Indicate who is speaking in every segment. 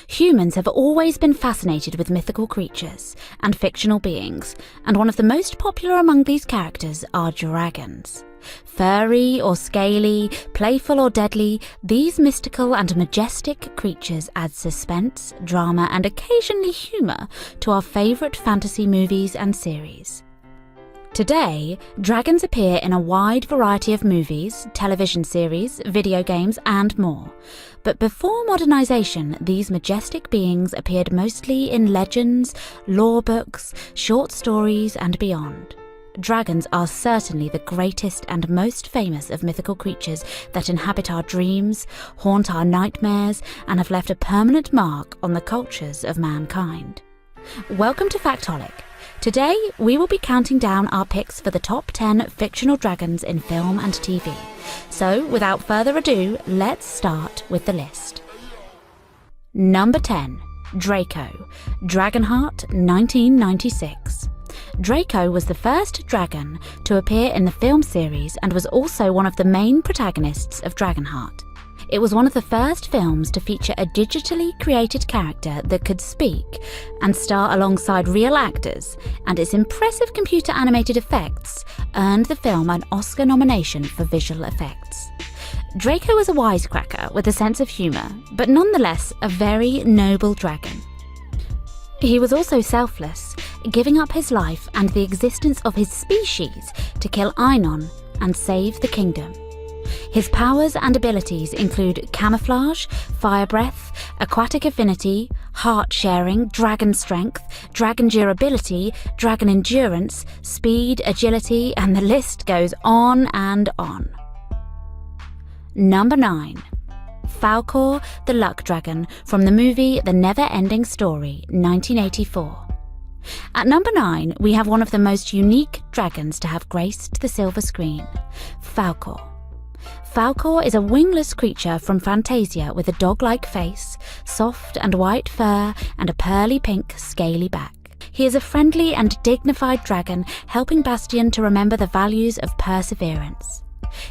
Speaker 1: Humans have always been fascinated with mythical creatures and fictional beings, and one of the most popular among these characters are dragons. Furry or scaly, playful or deadly, these mystical and majestic creatures add suspense, drama, and occasionally humour to our favourite fantasy movies and series. Today, dragons appear in a wide variety of movies, television series, video games, and more. But before modernisation, these majestic beings appeared mostly in legends, lore books, short stories, and beyond. Dragons are certainly the greatest and most famous of mythical creatures that inhabit our dreams, haunt our nightmares, and have left a permanent mark on the cultures of mankind. Welcome to Factolic. Today, we will be counting down our picks for the top 10 fictional dragons in film and TV. So, without further ado, let's start with the list. Number 10. Draco, Dragonheart, 1996. Draco was the first dragon to appear in the film series and was also one of the main protagonists of Dragonheart. It was one of the first films to feature a digitally created character that could speak and star alongside real actors, and its impressive computer animated effects earned the film an Oscar nomination for visual effects. Draco was a wisecracker with a sense of humour, but nonetheless a very noble dragon. He was also selfless, giving up his life and the existence of his species to kill Ainon and save the kingdom. His powers and abilities include camouflage, fire breath, aquatic affinity, heart sharing, dragon strength, dragon durability, dragon endurance, speed, agility, and the list goes on and on. Number 9. Falkor the Luck Dragon from the movie The Never-Ending Story, 1984. At number 9, we have one of the most unique dragons to have graced the silver screen, Falkor. Falkor is a wingless creature from Fantasia with a dog-like face, soft and white fur, and a pearly pink, scaly back. He is a friendly and dignified dragon, helping Bastian to remember the values of perseverance.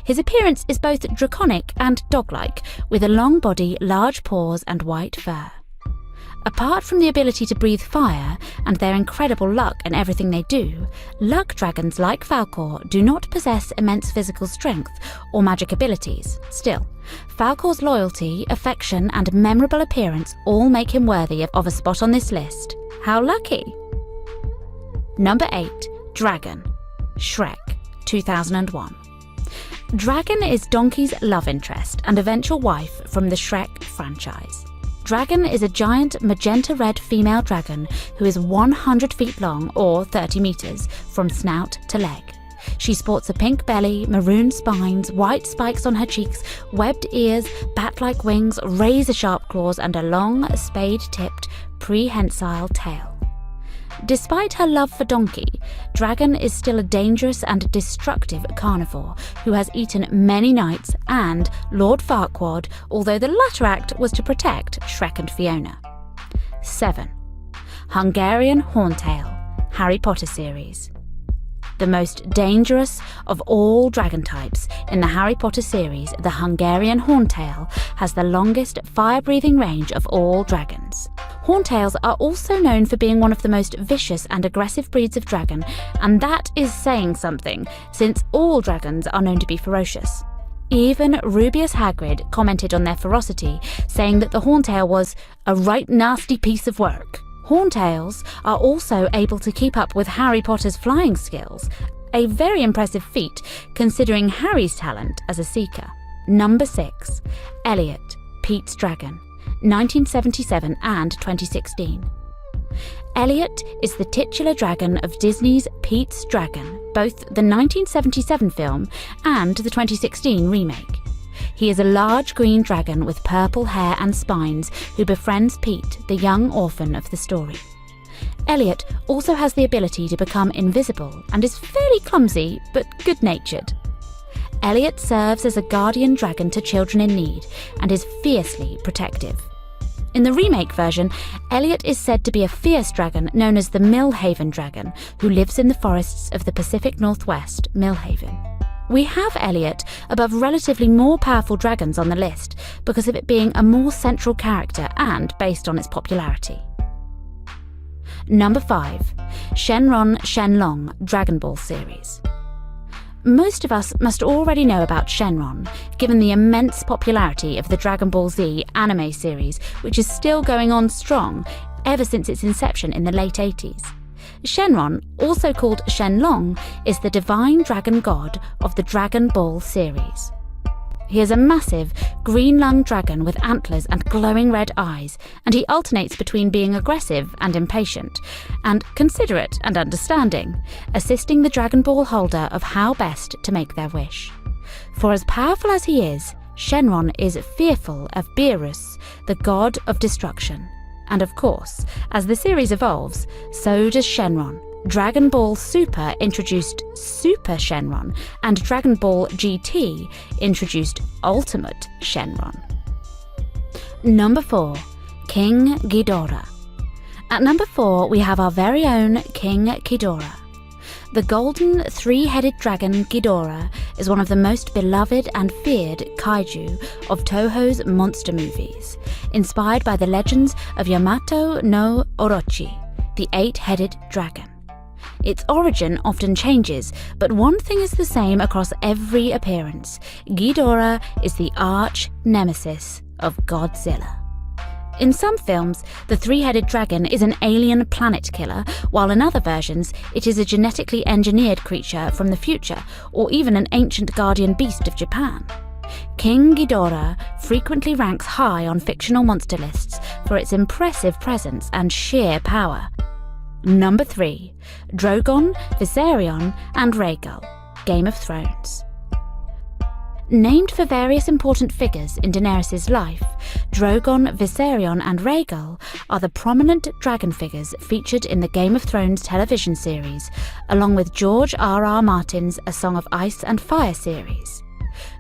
Speaker 1: His appearance is both draconic and dog-like, with a long body, large paws, and white fur. Apart from the ability to breathe fire and their incredible luck in everything they do, luck dragons like Falkor do not possess immense physical strength or magic abilities. Still, Falkor's loyalty, affection, and memorable appearance all make him worthy of a spot on this list. How lucky! Number 8. Dragon, Shrek, 2001. Dragon is Donkey's love interest and eventual wife from the Shrek franchise. Dragon is a giant magenta-red female dragon who is 100 feet long, or 30 meters, from snout to leg. She sports a pink belly, maroon spines, white spikes on her cheeks, webbed ears, bat-like wings, razor-sharp claws, and a long, spade-tipped, prehensile tail. Despite her love for Donkey, Dragon is still a dangerous and destructive carnivore who has eaten many knights and Lord Farquaad, although the latter act was to protect Shrek and Fiona. 7. Hungarian Horntail, Harry Potter series. The most dangerous of all dragon types in the Harry Potter series, the Hungarian Horntail has the longest fire-breathing range of all dragons. Horntails are also known for being one of the most vicious and aggressive breeds of dragon, and that is saying something, since all dragons are known to be ferocious. Even Rubeus Hagrid commented on their ferocity, saying that the Horntail was a right nasty piece of work. Horntails are also able to keep up with Harry Potter's flying skills, a very impressive feat considering Harry's talent as a seeker. Number 6. Elliot, Pete's Dragon, 1977 and 2016. Elliot is the titular dragon of Disney's Pete's Dragon, both the 1977 film and the 2016 remake. He is a large green dragon with purple hair and spines who befriends Pete, the young orphan of the story. Elliot also has the ability to become invisible and is fairly clumsy but good-natured. Elliot serves as a guardian dragon to children in need and is fiercely protective. In the remake version, Elliot is said to be a fierce dragon known as the Millhaven dragon, who lives in the forests of the Pacific Northwest, Millhaven. We have Elliot above relatively more powerful dragons on the list because of it being a more central character and based on its popularity. Number 5. Shenron Shenlong Dragon Ball series. Most of us must already know about Shenron, given the immense popularity of the Dragon Ball Z anime series, which is still going on strong ever since its inception in the late 80s. Shenron, also called Shenlong, is the divine dragon god of the Dragon Ball series. He is a massive, green-lunged dragon with antlers and glowing red eyes, and he alternates between being aggressive and impatient, and considerate and understanding, assisting the Dragon Ball holder of how best to make their wish. For as powerful as he is, Shenron is fearful of Beerus, the god of destruction. And of course, as the series evolves, so does Shenron. Dragon Ball Super introduced Super Shenron, and Dragon Ball GT introduced Ultimate Shenron. Number 4. King Ghidorah. At number 4, we have our very own King Ghidorah. The golden three-headed dragon Ghidorah is one of the most beloved and feared kaiju of Toho's monster movies, inspired by the legends of Yamato no Orochi, the eight-headed dragon. Its origin often changes, but one thing is the same across every appearance. Ghidorah is the arch-nemesis of Godzilla. In some films, the three-headed dragon is an alien planet killer, while in other versions, it is a genetically engineered creature from the future, or even an ancient guardian beast of Japan. King Ghidorah frequently ranks high on fictional monster lists for its impressive presence and sheer power. Number 3. Drogon, Viserion, and Rhaegal, Game of Thrones. Named for various important figures in Daenerys' life, Drogon, Viserion, and Rhaegal are the prominent dragon figures featured in the Game of Thrones television series, along with George R.R. Martin's A Song of Ice and Fire series.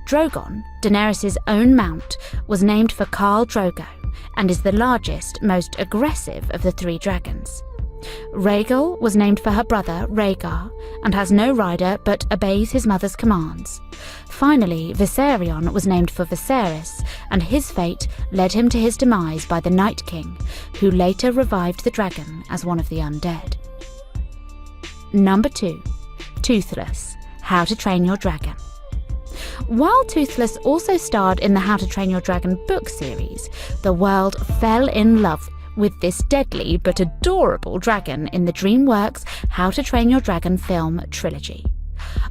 Speaker 1: Drogon, Daenerys' own mount, was named for Khal Drogo and is the largest, most aggressive of the three dragons. Rhaegal was named for her brother Rhaegar and has no rider but obeys his mother's commands. Finally, Viserion was named for Viserys, and his fate led him to his demise by the Night King, who later revived the dragon as one of the undead. Number 2. Toothless, How to Train Your Dragon. While Toothless also starred in the How to Train Your Dragon book series, the world fell in love with this deadly but adorable dragon in the DreamWorks How to Train Your Dragon film trilogy.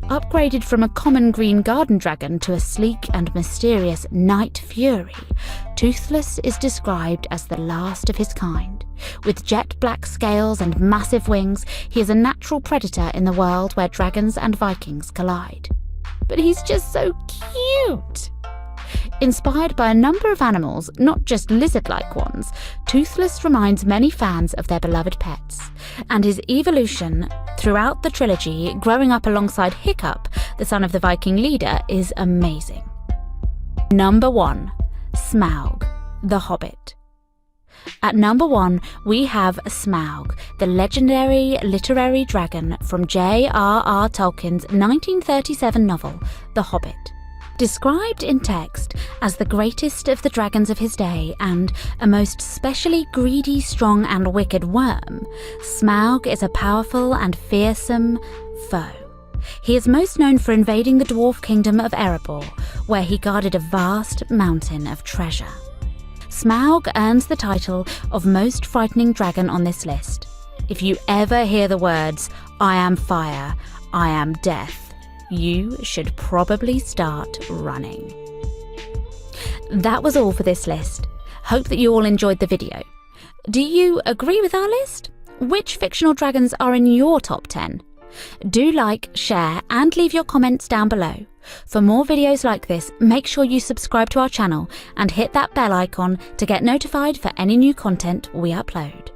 Speaker 1: Upgraded from a common green garden dragon to a sleek and mysterious Night Fury, Toothless is described as the last of his kind. With jet black scales and massive wings, he is a natural predator in the world where dragons and Vikings collide. But he's just so cute! Inspired by a number of animals, not just lizard-like ones, Toothless reminds many fans of their beloved pets, and his evolution throughout the trilogy, growing up alongside Hiccup, the son of the Viking leader, is amazing. Number 1. Smaug, the Hobbit. At number 1, we have Smaug, the legendary literary dragon from J.R.R. Tolkien's 1937 novel, The Hobbit. Described in text as the greatest of the dragons of his day and a most specially greedy, strong and wicked worm, Smaug is a powerful and fearsome foe. He is most known for invading the dwarf kingdom of Erebor, where he guarded a vast mountain of treasure. Smaug earns the title of most frightening dragon on this list. If you ever hear the words, "I am fire, I am death," you should probably start running. That was all for this list. Hope that you all enjoyed the video. Do you agree with our list? Which fictional dragons are in your top 10? Do like, share, and leave your comments down below. For more videos like this, make sure you subscribe to our channel and hit that bell icon to get notified for any new content we upload.